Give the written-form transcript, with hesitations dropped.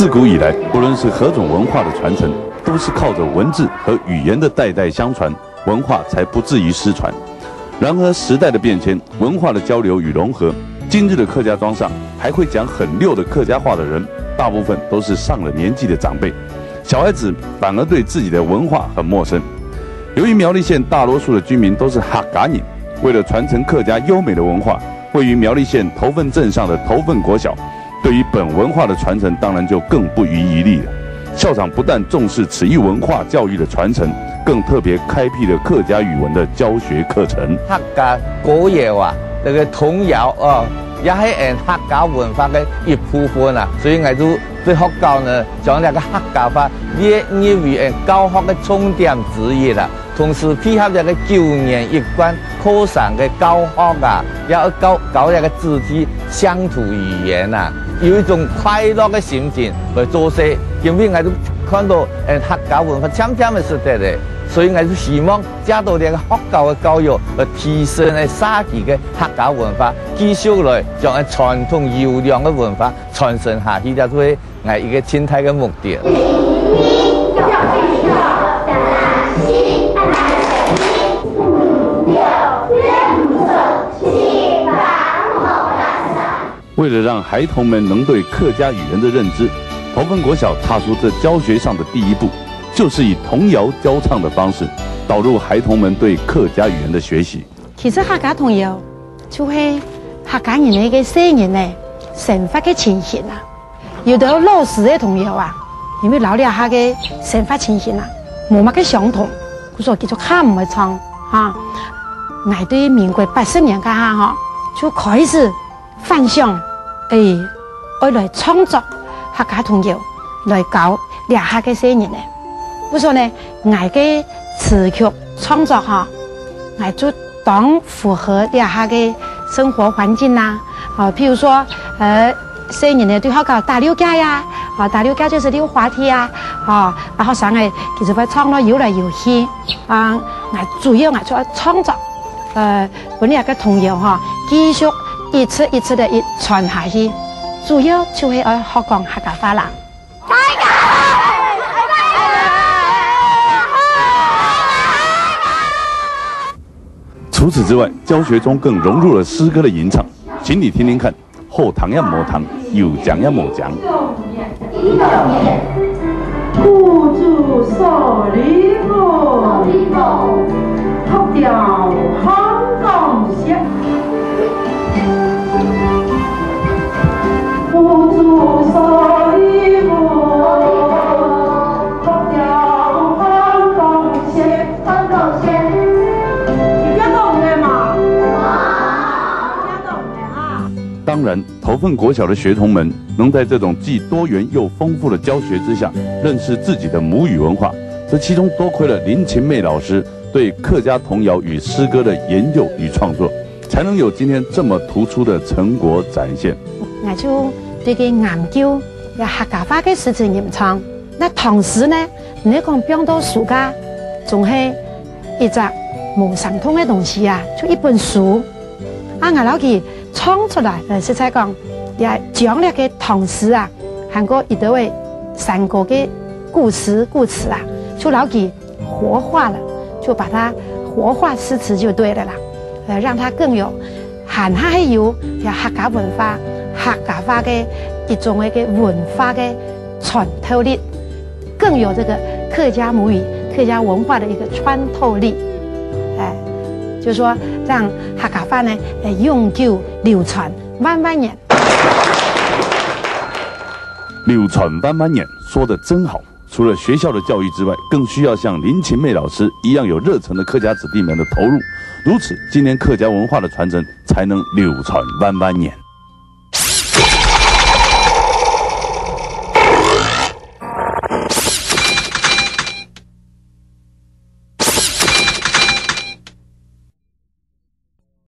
自古以来，不论是何种文化的传承，都是靠着文字和语言的代代相传，文化才不至于失传。然而时代的变迁，文化的交流与融合，今日的客家庄上还会讲很溜的客家话的人，大部分都是上了年纪的长辈，小孩子反而对自己的文化很陌生。由于苗栗县大多数的居民都是客家人，为了传承客家优美的文化，位于苗栗县头份镇上的头份国小，对于本文化的传承当然就更不遗余力了。校长不但重视此一文化教育的传承，更特别开辟了客家语文的教学课程。客家古谣啊，这个童谣哦，也係客家文化嘅一部分啊。所以我就對學校呢，將這個客家話列為教學嘅重點之一啦。同時配合這個9年一貫課程嘅教學啊，也要教這個肢體鄉土語言啊，有一種快樂嘅心情來做事。因為我都看到客家文化漸漸的是得的，所以我就希望加到這個學校嘅教育來提升沙期嘅客家文化，繼續來將傳統優良嘅文化傳承下去，就係我一個清大嘅目的。为了让孩童们能对客家语言的认知，头份国小踏出这教学上的第一步，就是以童谣教唱的方式，导入孩童们对客家语言的学习。其实客家童谣就係客家人的一個生人呢生活嘅情形啊，有的老師嘅童謠啊，因為老了下嘅生活情形啊，冇乜嘅相同，所以叫做看唔會唱啊。我對民國80年嗰下哈，就開始幻想。我來創作客家童謠，來教兩下嘅生人呢。我說呢，我嘅詞曲創作哈，我就當符合兩下嘅生活環境啦。譬如說，生人呢對學校打溜架呀，打溜架就是溜滑梯啊，然後上嚟其實會唱到遊來遊去，我主要我做創作，本嚟嘅童謠哈，繼續。一次一次的傳下去，主要就係要學講客家話啦。除此之外，教學中更融入了詩歌的吟唱，請你聽聽看，後堂也冇堂，有講也冇講。故主所立後，學調香港聲。故主所立後，學調香港聲，香港聲。你聽懂嘅嘛？聽懂嘅啊！當然，頭份國小的學童們能在這種既多元又豐富的教學之下，認識自己的母語文化，這其中多虧了林琴妹老師對客家童謠與詩歌的研究與創作，才能有今天這麼突出的成果展現。我就對佢研究有客家話嘅事情吟唱，那同時呢，你講變到暑假，仲係一隻無神通嘅東西啊，就一本書，我老佢創出來，實在講也講了嘅同時啊，韓國一多位三國嘅故詞啊，就老佢活化了，就把它活化詩詞就對了啦，讓它更有含下係有客家文化。客家話嘅一種嘅文化嘅穿透力，更有這個客家母語、客家文化的一個穿透力，就是說讓客家話呢永久流傳萬萬年。流傳萬萬年，說得真好。除了學校的教育之外，更需要像林琴妹老師一樣有熱忱的客家子弟們的投入，如此，今年客家文化的傳承才能流傳萬萬年。